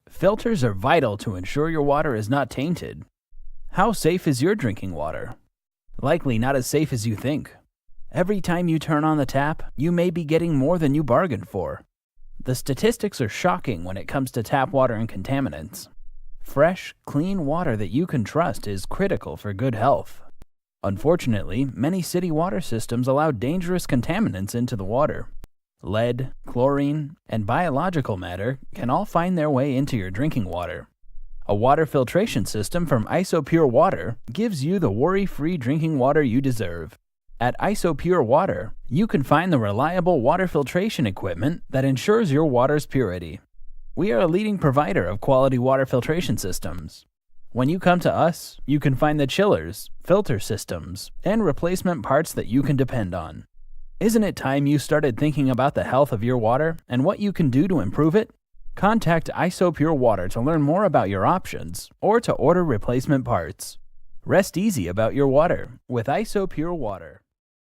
Filters are vital to ensure your water is not tainted. How safe is your drinking water? Likely not as safe as you think. Every time you turn on the tap, you may be getting more than you bargained for. The statistics are shocking when it comes to tap water and contaminants. Fresh, clean water that you can trust is critical for good health. Unfortunately, many city water systems allow dangerous contaminants into the water. Lead, chlorine, and biological matter can all find their way into your drinking water. A water filtration system from IsoPure Water gives you the worry-free drinking water you deserve. At IsoPure Water, you can find the reliable water filtration equipment that ensures your water's purity. We are a leading provider of quality water filtration systems. When you come to us, you can find the chillers, filter systems, and replacement parts that you can depend on. Isn't it time you started thinking about the health of your water and what you can do to improve it? Contact IsoPure Water to learn more about your options or to order replacement parts. Rest easy about your water with IsoPure Water.